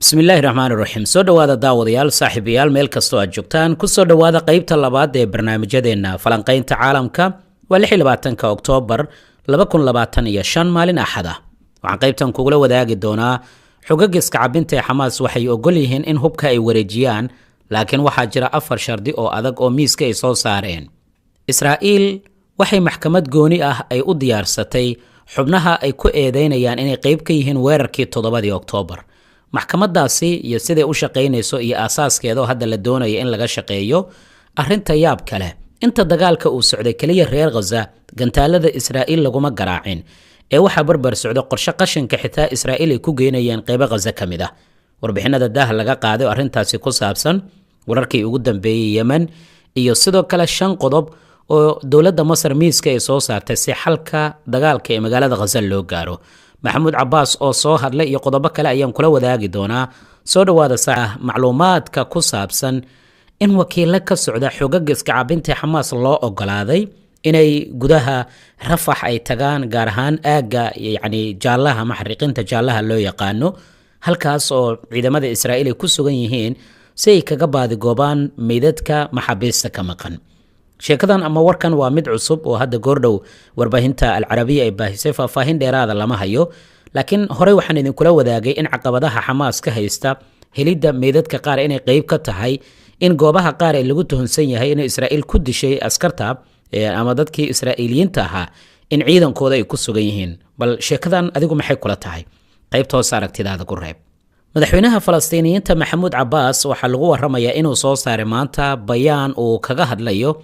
bismillaahi raxmaani raxiim soo dhowaada daawadayaal saaxiibayaal meel kastoo aad joogtaan kusoo dhowaada qeybta labaad ee barnaamijyadeena falanqaynta caalamka waa oktoobar maalin axad ah waxaan qaybtan kugula wadaagi doonaa xogaga iskacabinta ee xamaas waxay ogol yihiin in hubka ay wareejiyaan laakiin waxaa jira 4 shardi oo adag oo miiska ay soo saareen. Israa'iil waxay maxkamad gooni ah ay u diyaarsatay xubnaha ay ku eedeynayaan inay qayb ka yihiin weerarkii 7 Oktoobar. maxkamadaasi iyo siday u shaqaynayso iyo asaaskeeda oo hadda la doonayo in laga shaqeeyo arrinta yaab kale inta dagaalka uu socday kaliya reer Gaza gantaalada Israa'iil laguma garaacin ee waxa barbar socdo qorshe qashinka xitaa Israa'iil ay ku geynayeen qayb Gaza kamid ah. warbixinada daah laga qaaday arrintaasi ku saabsan wararkii ugu dambeeyay Yemen iyo sidoo kale 5 qodob oo dawladda Masar miiska ay soo saartay si xalka dagaalka ee magaalada Gaza loo gaaro. maxamuud cabbaas oo soo hadlay iyo qodobo kale ayaan kula wadaagi doonaa. soo dhowaada saaca macluumaadka ku saabsan in wakiilo ka socda xogaga iskacabinta xamaas loo ogolaaday inay gudaha rafax ay tagaan gaar ahaan aaga jaallaha maxriqinta jaallaha loo yaqaano halkaas oo ciidamada Israa'iil ay ku sugan yihiin si ay kaga baadigoobaan meydadka maxaabiista ka maqan. sheekadan ama warkan waa mid cusub oo hadda goordhow warbaahinta Al-Carabiya ay baahisay faahfaahin dheeraada lama hayo laakiin horey waxaan idinkula wadaagay in caqabadaha xamaas ka haysta helidda meydadka qaar inay qayb ka tahay in goobaha qaar ay lagu tuhunsan yahay in Israa'iil ku dishay askarta ama dadkii Israa'iiliyiinta ahaa in ciidankooda ay ku sugan yihiin. bal sheekadan adigu maxay kula tahay qaybta hoos aragtidaada ku reeb. madaxweynaha Falastiiniyiinta Maxamuud Cabbaas waxaa lagu waramayaa inuu soo saaray maanta bayaan uu kaga hadlayo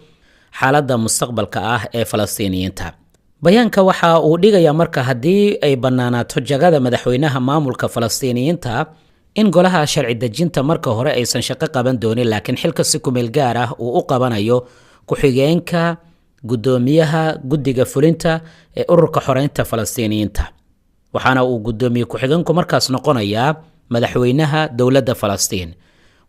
xaaladda mustaqbalka ah ee Falastiiniyiinta. bayaanka waxa uu dhigayaa marka haddii ay bannaanaato jagada madaxweynaha maamulka Falastiiniyiinta in golaha sharci dejinta marka hore aysan shaqo qaban doonin laakiin xilka si ku meel gaar ah uu u qabanayo ku-xigeenka gudoomiyaha guddiga fulinta ee ururka xoreynta Falastiiniyiinta. waxaana uu gudoomiye ku-xigeenku markaas noqonayaa madaxweynaha dowladda Falastiin.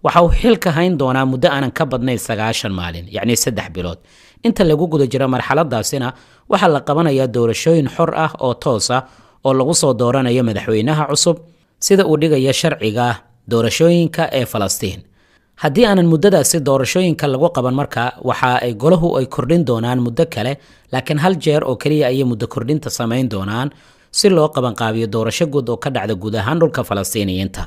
waxa uu xilka hayn doonaa muddo aanan ka badnayn 9 maalin yacni 3 bilood. inta lagu guda jiro marxaladaasina waxaa la qabanayaa doorashooyin xor ah oo toos ah oo lagu soo dooranayo madaxweynaha cusub sida uu dhigaya sharciga doorashooyinka ee Falastiin. haddii aanan muddadaasi doorashooyinka lagu qaban marka waxa ay golahu ay kordhin doonaan muddo kale laakiin hal jeer oo kaliya ay muddo kordhinta samayn doonaan si loo qaban qaabiyo doorasho guud oo ka dhacda guud ahaan dhulka Falastiiniyiinta.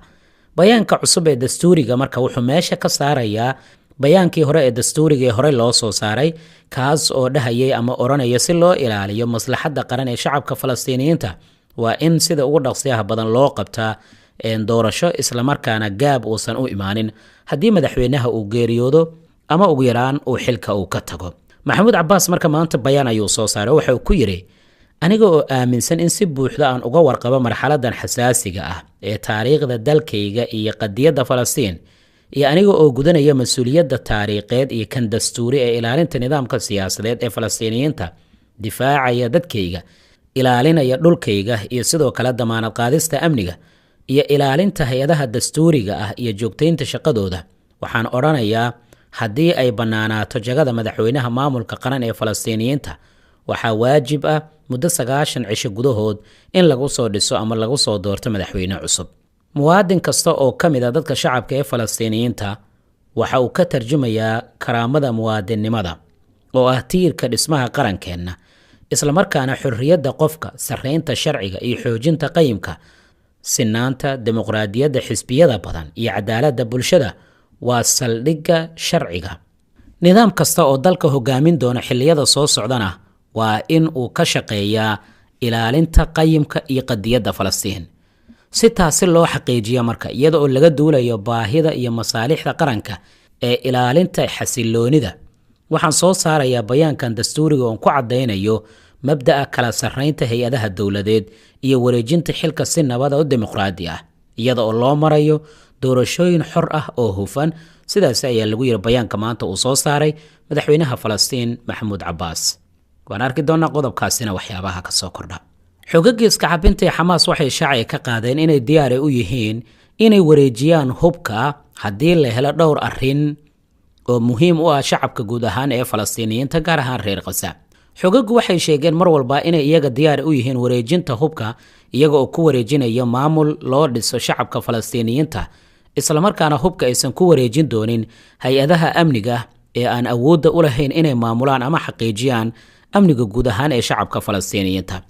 bayaanka cusub ee dastuuriga marka wuxuu meesha ka saarayaa bayaankii hore ee dastuuriga ee hore loo soo saaray kaas oo dhahayay ama oranaya si loo ilaaliyo maslaxadda qaran ee shacabka Falastiiniyiinta waa in sida ugu dhaqsiyaha badan loo qabtaa doorasho isla markaana gaab uusan u imaanin haddii madaxweynaha uu geeriyoodo ama ugu yaraan uu xilka uu ka tago. maxamuud cabbaas marka maanta bayaan ayuu soo saaray waxa uu ku yiri aniga oo aaminsan in si buuxda aan uga warqabo marxaladan xasaasiga ah ee taariikhda dalkayga iyo qadiyadda Falastiin iyo aniga oo gudanaya mas'uuliyadda taariikheed iyo kan dastuuri ee ilaalinta nidaamka siyaasadeed ee Falastiiniyiinta difaacaya dadkayga ilaalinaya dhulkayga iyo sidoo kale damaanad qaadista amniga iyo ilaalinta hay'adaha dastuuriga ah iyo joogteynta shaqadooda waxaan oranayaa haddii ay bannaanaato jagada madaxweynaha maamulka qaran ee Falastiiniyiinta waxaa waajib ah muddo 9 cisho gudahood in lagu soo dhiso ama lagu soo doorto madaxweyne cusub. muwaadin kasta oo ka mid ah dadka shacabka ee Falastiiniyiinta waxa uu ka tarjumayaa karaamada muwaadinnimada oo ah tiirka dhismaha qarankeena isla markaana xorriyadda qofka sareynta sharciga iyo xoojinta qayimka sinaanta dimuqraadiyadda xisbiyada badan iyo cadaaladda bulshada waa saldhigga sharciga. nidaam kasta oo dalka hogaamin doona xilliyada soo socdana waa in uu ka shaqeeyaa ilaalinta qayimka iyo qadiyadda Falastiin si taasi loo xaqiijiyo marka iyada oo laga duulayo baahida iyo masaalixda qaranka ee ilaalinta xasiloonida. waxaan soo saarayaa bayaankan dastuuriga oo ku cadeynayo mabda'a kala sareynta hay'adaha dawladeed iyo wareejinta xilka si nabad oo dimuqraadi ah iyada oo loo marayo doorashooyin xor ah oo hufan. sidaas ayaa lagu yiri bayaanka maanta uu soo saaray madaxweynaha Falastiin Maxamuud Cabbaas. waan arki doonaa qodobkaasina waxyaabaha ka soo kordha. xogaga iskacabinta xamaas waxay shacay ka qaadeen inay diyaar u yihiin inay wareejiyaan hubka haddii la helo dhowr arrin oo muhiim u ah shacabka guud ahaan ee Falastiiniyiinta gaar ahaan reer Gaza. xogagu waxay sheegeen mar walba inay iyaga diyaar u yihiin wareejinta hubka iyaga oo ku wareejinaya maamul loo dhiso shacabka falastiiniyiinta islamarkaana hubka aysan ku wareejin doonin hay-adaha amniga ee aan awoodda u lahayn inay maamulaan ama xaqiijiyaan amniga guud ahaan ee shacabka falastiiniyiinta.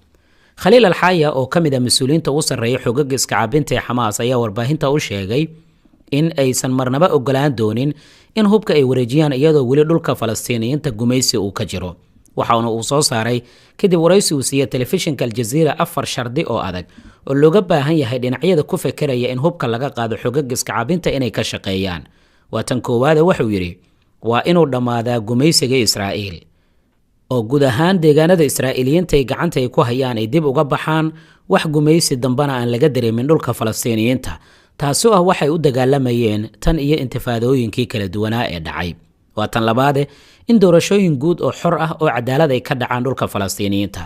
khaliil alxaaya oo ka mid a mas-uuliyiinta u sarreeya xogaga iskacaabinta ee xamaas ayaa warbaahinta u sheegay in aysan marnaba ogolaan doonin in hubka ay wareejiyaan iyadoo weli dhulka falastiiniyiinta gumaysi uu ka jiro. waxaana uu soo saaray kadib waraysi uu siiyey telefishinka aljaziira 4 shardi oo adag oo looga baahan yahay dhinacyada ku fekeraya in hubka laga qaado xogaga iskacaabinta inay ka shaqeeyaan. waa tan koowaada wuxuu yidhi waa inuu dhammaadaa gumaysiga Israa'iil oo guud ahaan deegaanada Israa'iiliyiinta ay gacanta ay ku hayaan ay dib uga baxaan wax gumaysi dambana aan laga dareemin dhulka falastiiniyiinta taasoo ah waxay u dagaalamayeen tan iyo intifaadooyinkii kala duwanaa ee dhacay. waa tan labaade in doorashooyin guud oo xor ah oo cadaalad ay ka dhacaan dhulka falastiiniyiinta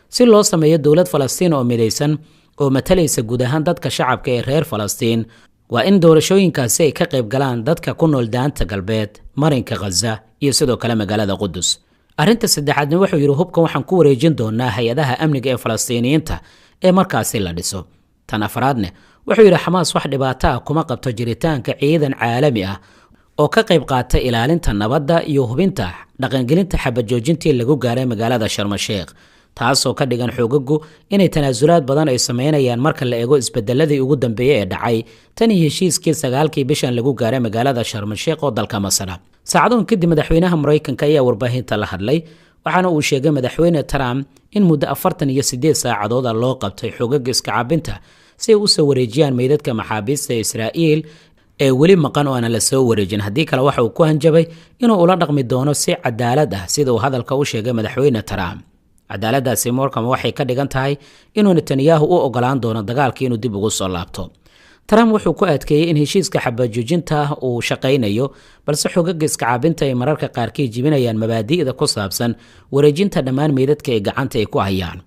si loo sameeyo dowlad Falastiin oo midaysan oo matalaysa guud ahaan dadka shacabka ee reer Falastiin. waa in doorashooyinkaasi ay ka qayb galaan dadka ku nool daanta galbeed, marinka Gaza iyo sidoo kale magaalada Qudus. arrinta saddexaadna wuxuu yidhi hubkan waxaan ku wareejin doonaa hay-adaha amniga ee falastiiniyiinta ee markaasi la dhiso. tan afraadne wuxuu yidhi xamaas wax dhibaato ah kuma qabto jiritaanka ciidan caalami ah oo ka qayb qaata ilaalinta nabadda iyo hubinta dhaqangelinta xabajoojintii lagu gaaray magaalada Sharm el-Sheikh taasoo ka dhigan xogagu inay tanaasulaad badan ay sameynayaan marka la eego isbedeladii ugu dambeeyay ee dhacay tan iyo heshiiskii 9kii bishan lagu gaaray magaalada Sharm el-Sheikh oo dalka Masar. saacadoon kadib madaxweynaha Mareykanka ayaa warbaahinta la hadlay waxaana uu sheegay madaxweyne Trump in muddo 48 saacadood loo qabtay xogaga iskacaabinta si ay u soo wareejiyaan meydadka maxaabiista Israa'iil ee weli maqan oo aan la soo wareejin. haddii kale waxa uu ku hanjabay inuu ula dhaqmi doono si cadaalad ah sida uu hadalka u sheegay madaxweyne Trump. cadaaladaasi markama waxay ka dhigan tahay inuu Netanyahu u ogolaan doono dagaalkii inuu dib ugu soo laabto. Trump wuxuu ku adkeeyay in heshiiska xabajoojinta uu shaqaynayo balse xogaga iskacaabinta ay mararka qaarkii jibinayaan mabaadi'da ku saabsan wareejinta dhammaan meydadka ee gacanta ay ku hayaan.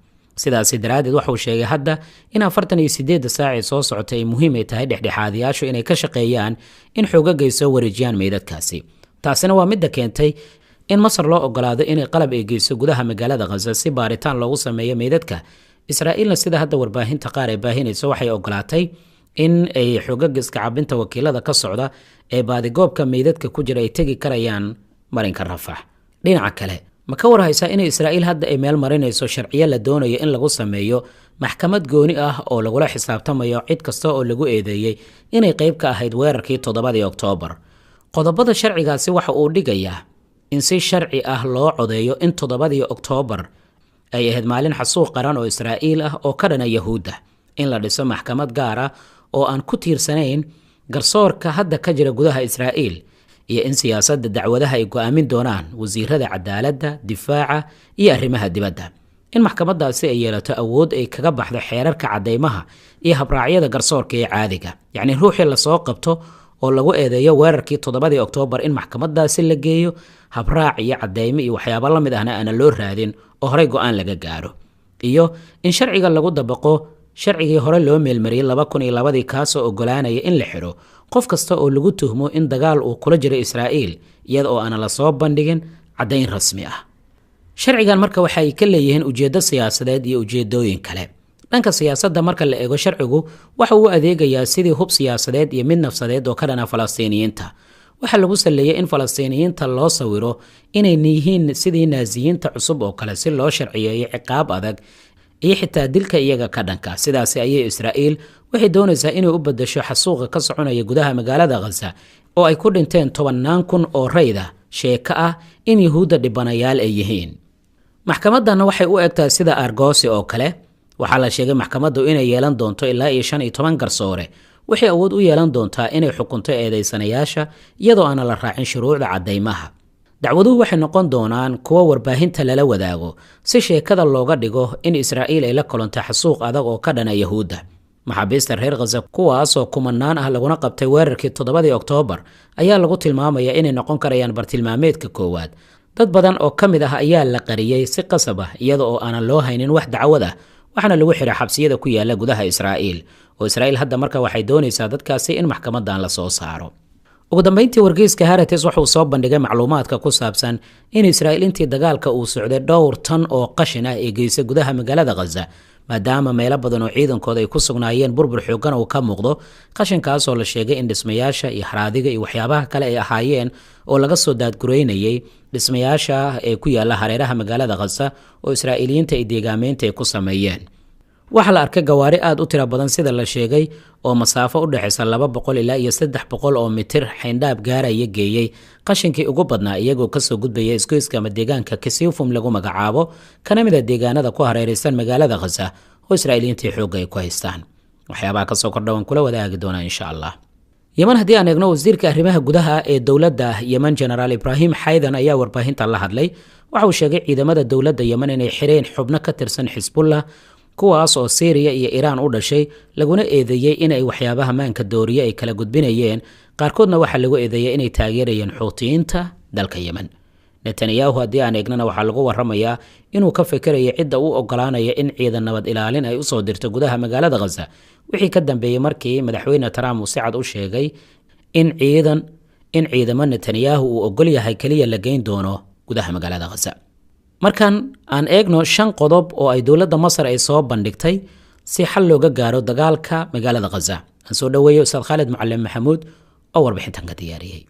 sidaasi daraadeed wuxuu sheegay hadda in 48 saac soo socota ay muhiim ay tahay dhexdhexaadiyaashu inay ka shaqeeyaan in xogaga ay soo wareejiyaan meydadkaasi. taasina waa mid keentay in Masar loo ogolaado inay qalab ay geyso gudaha magaalada Gaza si baaritaan loogu sameeyo meydadka. Israa'iilna sida hadda warbaahinta qaar ay baahinayso waxay ogolaatay in ay xogaga iskacaabinta wakiilada ka socda ee baadigoobka meydadka ku jira ay tegi karayaan marinka Rafah. dhinaca kale ma ka warhaysaa in Israa'iil hadda ay meel marinayso sharciyo la doonayo in lagu sameeyo maxkamad gooni ah oo lagula xisaabtamayo cid kasta oo lagu eedeeyay inay qayb ka ahayd weerarkii 7 Oktoobar. qodobada sharcigaasi waxa uu dhigayaa in si sharci ah loo codeeyo in 7 Oktoobar ay ahayd maalin xasuuq qaran oo Israa'iil ah oo ka dhana Yahuudda, in la dhiso maxkamad gaar ah oo aan ku tiirsanayn garsoorka hadda ka jira gudaha Israa'iil, iyo in siyaasadda dacwadaha ay go'aamin doonaan wasiirada cadaaladda, difaaca iyo arrimaha dibadda. in maxkamadaasi ay yeelato awood ay kaga baxdo xeerarka cadeymaha iyo habraacyada garsoorka ee caadiga. yacni ruuxii la soo qabto oo lagu eedeeyo weerarkii 7 Oktoobar in maxkamadaasi la geeyo habraac iyo cadeymo iyo waxyaabo la mid ahna aan loo raadin oo horey go'aan laga gaaro. iyo in sharciga lagu dabaqo sharcigii hore loo meelmariyay 2002 kaasoo ogolaanaya in la xiro qof kasta oo lagu tuhmo in dagaal uu kula jiro Israa'iil iyada oo aan la soo bandhigin cadeyn rasmi ah. sharcigan marka waxa ay ka leeyihiin ujeedo siyaasadeed iyo ujeedooyin kale. dhanka siyaasadda marka la eego sharcigu waxa uu adeegayaa sidii hub siyaasadeed iyo mid nafsadeed oo ka dhana Falastiiniyiinta. waxa lagu saleeyay in Falastiiniyiinta loo sawiro inay yihiin sidii Naaziyiinta cusub oo kale si loo sharciyeeyo ciqaab adag iyo xitaa dilka iyaga ka dhanka. sidaas ayay Israa'iil waxay doonaysaa inay u bedesho xasuuqa ka soconaya gudaha magaalada Gaza oo ay ku dhinteen 10,000 oo rayda sheeka ah in Yahuudda dhibanayaal ay yihiin. maxkamadana waxay u egtahay sida Argosy oo kale. waxaa la sheegay maxkamaddu inay yeelan doonto ilaa 15 garsoore. waxay awood u yeelan doontaa inay xukunto eedeysanayaasha iyadoo aan la raacin shuruucda cadeymaha. dacwaduhu waxay noqon doonaan kuwa warbaahinta lala wadaago si sheekada looga dhigo in Israa'iil ay la kulanto xasuuq adag oo ka dhana Yahuudda. maxaabiista reer Gaza kuwaasoo kumanaan ah laguna qabtay weerarkii 7 Oktoobar ayaa lagu tilmaamayaa inay noqon karayaan bartilmaameedka koowaad. dad badan oo ka mid ah ayaa la qariyay si qasab ah iyada oo aan loo haynin wax dacwad ah, waxaana lagu xiray xabsiyada ku yaala gudaha Israa'iil. oo Israa'iil hadda marka waxay doonaysaa dadkaasi in maxkamadan la soo saaro. ugu dambeyntii wargeyska Heritage wuxuu soo bandhigay macluumaadka ku saabsan in Israa'iil intii dagaalka uu socday dhowr tan oo qashin ah ay geysay gudaha magaalada Gaza maadaama meelo badan oo ciidankooda ay ku sugnaayeen burbur xoogan oo ka muuqdo qashinkaas oo la sheegay in dhismayaasha iyo xaraadiga iyo waxyaabaha kale ay ahaayeen oo laga soo daadgureynayay dhismayaasha ee ku yaala hareeraha magaalada Gaza oo Israa'iiliyiinta ay deegaameynta ay ku sameeyeen waxa la arkay gawaari aad u tiro badan sida la sheegay oo masaafo u dhaxaysa 200 ilaa 300 oo mitir xeendhaab gaaraya geeyay qashinkii ugu badnaa iyagoo ka soo gudbaya isgoyska ama deegaanka Kisifum lagu magacaabo kana mid ah deegaanada ku hareeraysan magaalada Gaza oo Israa'iiliyiinta xoog ay ku haystaan waxyaabaha ka soo kordhawan kula wadaagi doona insha Allah Yemen haddii aan eegno wasiirka arrimaha gudaha ee dawladda Yemen General Ibrahim Haydan ayaa warbaahinta la hadlay waxa uu sheegay ciidamada dawladda Yemen inay xireen xubno ka tirsan Hezbollah kuwaas oo Syria iyo Iran u dhashay laguna eedeeyay inay waxyaabaha maanka dooriye ay kala gudbinayeen qaarkoodna waxa lagu eedeeyay inay taageerayeen Xuutiyiinta dalka Yemen Netanyahu haddii aan eegnana waxa lagu waramayaa inuu ka fikirayo cidda uu ogolaanaya in ciidan nabad ilaalin ay u soo dirto gudaha magaalada Gaza wixii ka dambeeyay markii madaxweyne Trump uu si cad u sheegay in ciidamada Netanyahu uu ogol yahay kaliya la geyn doono gudaha magaalada Gaza markan aan eegno 5 qodob oo ay dawladda Masar ay soo bandhigtay si xal looga gaaro dagaalka magaalada Gaza aan soo dhaweeyo Ustaad Khalid Macallim Maxamuud oo warbixintan ka diyaariyay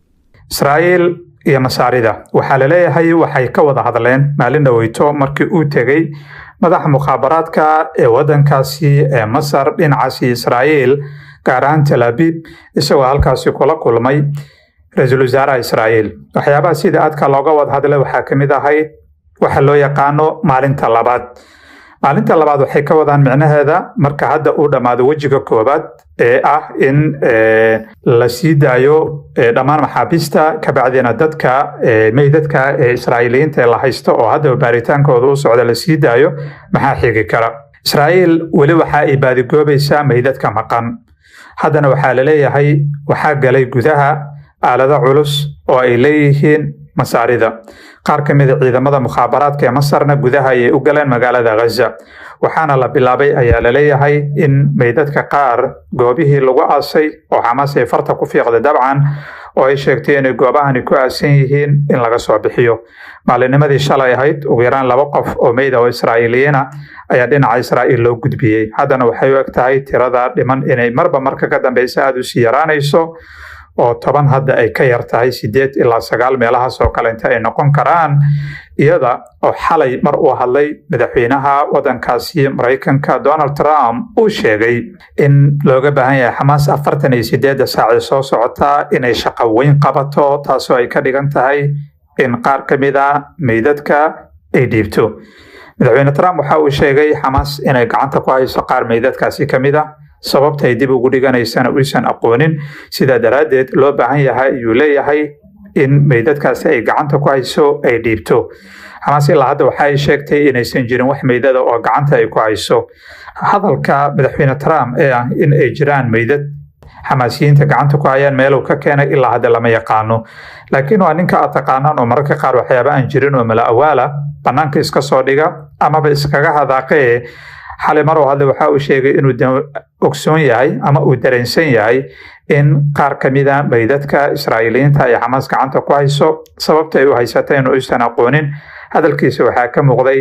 Israa'iil iyo Masaarida waxa la leeyahay waxay ka wada hadleen maalin dhaweyto markii uu tagay madaxa mukhaabaraadka ee wadankaasi ee Masar dhinacaasi Israa'iil gaar ahaan Tel Aviv isagoo halkaasi kula kulmay ra'iisul wasaaraha Israa'iil waxyaabaha sida aadka looga wada hadlay waxa kamid ahayd waxa loo yaqaano maalinta labaad waxay ka wadaan micnaheeda marka hadda uu dhamaado wajiga koobaad ee ah in la sii daayo dhammaan maxaabiista ka bacdina dadka meydadka ee Israa'iiliyiinta la haysto oo hadda baaritaankooda u socda la sii daayo maxaa xigi kara Israa'iil wali waxa ay baadigoobaysaa meydadka maqan haddana waxa la leeyahay waxa galay gudaha aalada culus oo ay leeyihiin Masaarida qaar ka mid ah ciidamada mukhaabaraadka ee Masarna gudaha ay u galeen magaalada Gaza waxaana la bilaabay ayaa la leeyahay in meydadka qaar goobihii lagu aasay oo Hamas ay farta ku fiiqday dabcan oo ay sheegtay in goobahani ku aasan yihiin in laga soo bixiyo maalinimadii shalay ahayd ugu yaraan 2 qof oo meyd ah oo Israa'iiliyiin ah ayaa dhinaca Israa'iil loo gudbiyay haddana waxay u egtahay tirada dhiman inay marka ka dambaysa aad u sii yaraanayso oo 10 hadda ay ka yartahay 8 ilaa 9 meelahaas oo kale inta ay noqon karaan iyada oo xalay mar uu hadlay madaxweynaha wadankaasi Mareykanka Donald Trump uu sheegay in looga baahan yahay Hamas 48 saac soo socota inay shaqo weyn qabato taasoo ay ka dhigan tahay in qaar ka mid ah meydadka ay dhiibto madaxweyne Trump waxa uu sheegay Hamas inay gacanta ku hayso qaar meydadkaasi ka mid ah sababta ay dib ugu dhiganaysana uusan aqoonin sida daraadeed loo baahan yahay uu leeyahay in meydadkaasi ay gacanta ku hayso ay dhiibto Hamas ilaa hadda waxa ay sheegtay inaysan jirin wax meydada oo gacanta ay ku hayso hadalka madaxweyne Trump ee ah in ay jiraan meydad Hamasiyiinta gacanta ku hayaan meel uu ka keenay ilaa hadda lama yaqaano laakiin waa ninka aad taqaanaan oo mararka qaar waxyaabo aan jirin oo mala awaala banaanka iska soo dhiga amaba iskaga hadaaqee xalay mar hadda waxa uu sheegay inuu ogsoon yahay ama uu dareensan yahay in qaar ka mid ah meydadka Israa'iiliyiinta ay Hamas gacanta ku hayso sababta ay u haysatay inuu aysan aqoonin hadalkiisa waxa ka muuqday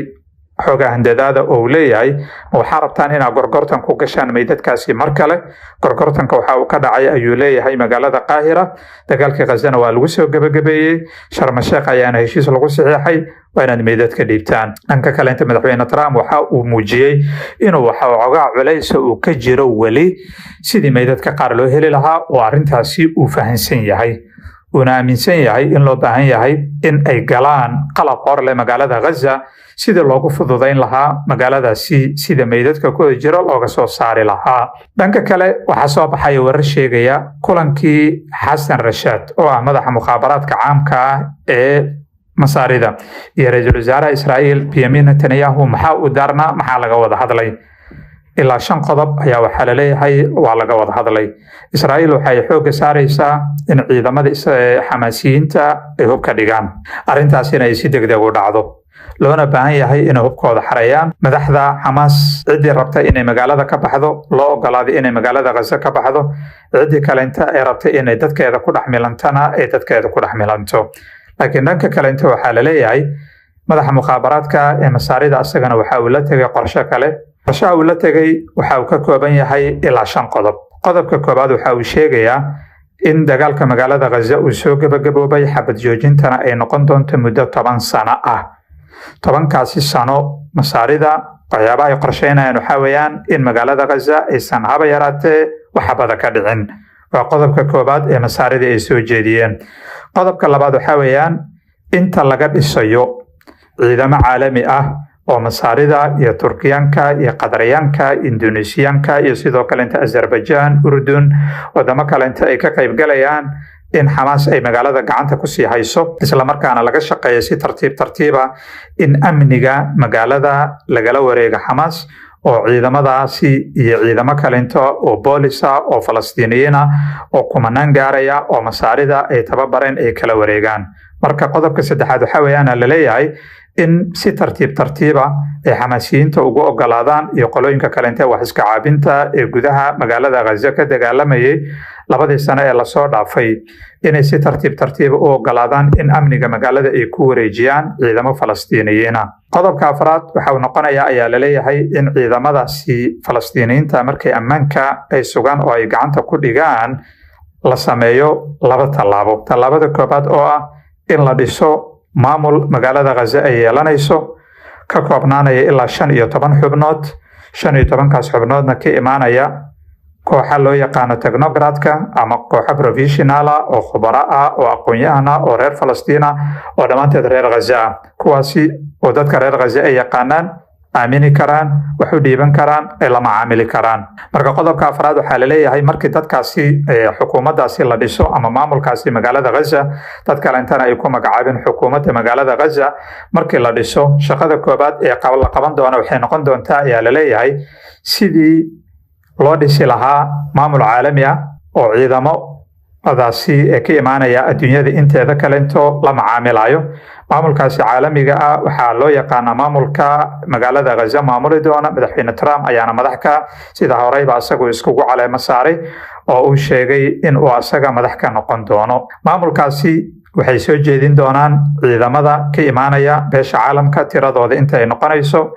xogaa handadaada oo leeyahay waxa rabtaan in gorgortan ku gashaan meydadkaasi mar kale gorgortanka waxa uu ka dhacay ayuu leeyahay magaalada Qaahira dagaalkii Gaza waa lagu soo gabagabeeyay Sharm el-Sheikh ayaana heshiis lagu saxiixay waa inaad meydadka dhiibtaan dhanka kale inta madaxweyne Trump waxa uu muujiyay inuu waxa xogaa culays uu ka jiro wali sidii meydadka qaar loo heli lahaa oo arintaasi uu fahansan yahay una aaminsan yahay in loo baahan yahay in ay galaan qalab hor leh magaalada Gaza sida loogu fududeyn lahaa magaaladaasi sida meydadka ku jira looga soo saari lahaa dhanka kale waxa soo baxay warar sheegaya kulankii Xasan Rashaad oo ah madaxa mukhaabaraadka caamka ah ee Masaarida iyo ra'iisul wasaaraha Israa'iil Benjamin Netanyahu maxaa laga wada hadlay ilaa 5 qodob ayaa waxa la leeyahay waa laga wada hadlay Israa'iil waxay xoog saaraysaa in ciidamada Hamasiyiinta ay hubka dhigaan arintaasina ay si degdeg u dhacdo loona baahan yahay inay hubkooda xareeyaan. Madaxda Xamaas ciddii rabta inay magaalada ka baxdo loo ogolaaday inay magaalada Gaza ka baxdo, ciddii kalenta ay rabta inay dadkeeda ku dhex milantana ay dadkeeda ku dhex milanto. Laakiin dhanka kalenta waxaa la leeyahay madaxa mukhaabaraadka ee Masaarida asagana waxa uu la tegay qorshe kale. Qorshaha uu la tegay waxa uu ka kooban yahay ilaa 5 qodob. Qodobka koobaad waxa uu sheegayaa in dagaalka magaalada Gaza uu soo gabagaboobay, xabad joojintana ay noqon doonto muddo 10 sano ah. 10kaasi sano Masaarida waxyaabaha ay qorsheynayaan waxa weeyaan in magaalada Gaza aysan haba yaraatee waxbada ka dhicin. Waa qodobka koobaad ee Masaarida ay soo jeediyeen. Qodobka labaad waxa weeyaan inta laga dhisayo ciidamo caalami ah oo Masaarida iyo Turkiyaanka iyo Qadariyaanka, Indoneesiyaanka iyo sidoo kale inta Azerbaijan, Urdun, wadamo kale inta ay ka qayb galayaan in Xamaas ay magaalada gacanta ku sii hayso, isla markaana laga shaqeeyo si tartiib in amniga magaalada lagala wareego Xamaas oo ciidamadaasi iyo ciidamo kale inta oo boolisa oo Falastiiniyiin ah oo kumanaan gaaraya oo Masaarida ay tababareen ay kala wareegaan. Marka qodobka saddexaad waxa weeyaan la leeyahay in si tartiiba ay Xamaasiyiinta ugu ogolaadaan iyo qolooyinka kale inta wax iska caabinta ee gudaha magaalada Gaza ka dagaalamayay 2 sano ee la soo dhaafay inay si tartiib u ogolaadaan in amniga magaalada ay ku wareejiyaan ciidamo Falastiiniyiin ah. Qodobka afraad waxa uu noqonayaa ayaa la leeyahay in ciidamadaasi Falastiiniyiinta markay ammaanka ay sugaan oo ay gacanta ku dhigaan la sameeyo 2 tallaabo. Tallaabada koobaad oo ah in la dhiso maamul magaalada Gaza ay yeelanayso ka koobnaanaya ilaa 15 xubnood. 15kaas xubnoodna ka imaanaya kooxa loo yaqaano technocratka ama kooxa professional oo khubaro ah oo aqoon-yahan ah oo reer Falastiin ah oo dhammaanteed reer Gaza, kuwaasi oo dadka reer Gaza ay yaqaanaan, aamini karaan, wax u dhiiban karaan, ay la macaamili karaan. Marka qodobka afraad waxaa la leeyahay markii dadkaasi xukuumaddaasi la dhiso ama maamulkaasi magaalada Gaza, dad kale intana ay ku magacaabeen xukuumadda magaalada Gaza, markii la dhiso shaqada koobaad ee la qaban doona waxay noqon doontaa ayaa la leeyahay sidii loo dhisi lahaa maamul caalami ah oo ciidamadaasi ee ka imaanaya adduunyada inteeda kale into la macaamilayo. Maamulkaasi caalamiga ah waxaa loo yaqaanaa maamulka magaalada Gaza maamuli doona madaxweyne Trump ayaana madaxka sida horeyba asagu iskugu caleema saaray oo uu sheegay in uu asaga madax ka noqon doono. Maamulkaasi waxay soo jeedin doonaan ciidamada ka imaanaya beesha caalamka tiradooda inta ay noqonayso,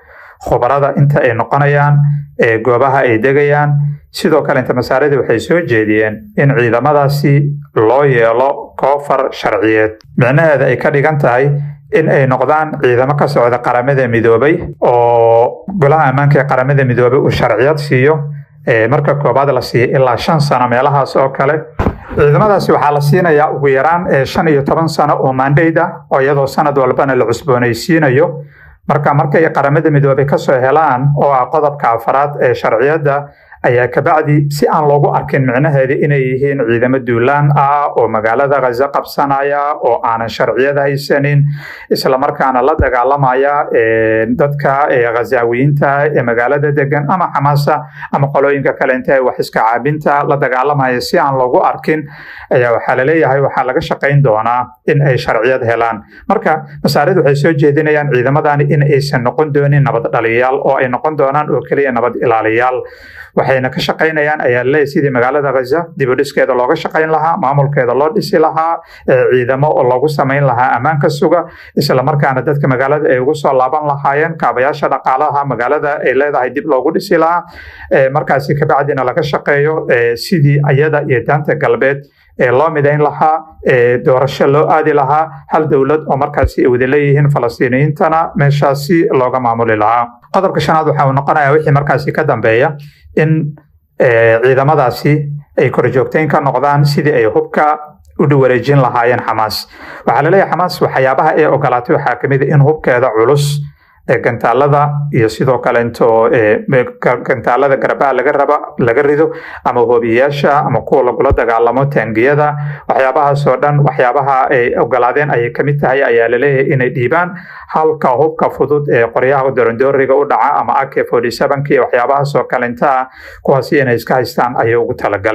khubarada inta ay noqonayaan, ee goobaha ay degayaan. Sidoo kale inta Masaarida waxay soo jeediyeen in ciidamadaasi loo yeelo koonfur sharciyeed. Micnaheeda ay ka dhigan tahay in ay noqdaan ciidamo ka socda qaramada midoobay oo golaha ammaanka ee qaramada midoobay uu sharciyad siiyo marka koobaad la siiyo ilaa 5 sano meelahaas oo kale. ciidamadaasi waxaa la siinayaa ugu yaraan 15 sano oo mandate ah oo iyadoo sanad walbana la cusboonaysiinayo. markay qaramada midoobay ka soo helaan oo ah qodobka afraad ee sharciyada ayaa kabacdi si aan loogu arkin micnaheeda inay yihiin ciidamo duulaan ah oo magaalada Gaza qabsanaya oo aanan sharciyada haysanin, isla markaana la dagaalamaya dadka Gazawiyiinta ee magaalada degan ama Xamaasa ama qolooyinka kale inta wax iska caabinta la dagaalamaya, si aan loogu arkin ayaa waxaa la leeyahay waxaa laga shaqayn doonaa in ay sharciyad helaan. Marka Masaarida waxay soo jeedinayaan ciidamadani in aysan noqon doonin nabad dhaliyaal oo ay noqon doonaan oo kaliya nabad ilaaliyaal. waxayna ka shaqaynayaan ayaa leeyahay sidii magaalada Gaza dib u dhiskeeda looga shaqayn lahaa, maamulkeeda loo dhisi lahaa, ciidamo oo loogu samayn lahaa ammaanka suga, isla markaana dadka magaalada ay ugu soo laaban lahaayeen kaabayaasha dhaqaalaha magaalada ay leedahay dib loogu dhisi lahaa. Markaasi ka bacdina laga shaqeeyo sidii ayada iyo daanta galbeed loo midayn lahaa, doorasho loo aadi lahaa, hal dowlad oo markaasi ay wada leeyihiin Falastiiniyiintana meeshaasi looga maamuli lahaa. qodobka shanaad waxa uu noqonayaa wixii markaasi ka dambeeya in ciidamadaasi ay korjoogteen ka noqdaan sidii ay hubka u wareejin lahaayeen Xamaas. waxaa la leeyahay Xamaas waxyaabaha ay ogolaatay waxaa kamid in hubkeeda culus gantaalada iyo sidoo kale into gantaalada garbaha laga rido ama hoobiyaasha ama kuwa lagula dagaalamo taangiyada, waxyaabahaas oo dhan waxyaabaha ay ogolaadeen ayay kamid tahay ayaa la leeyahay inay dhiibaan. halka hubka fudud ee qoryaha dorondooriga u dhaca ama AK-47 iyo waxyaabahaas oo kale inta kuwaasi inay iska haystaan ayay ugu talagaleen.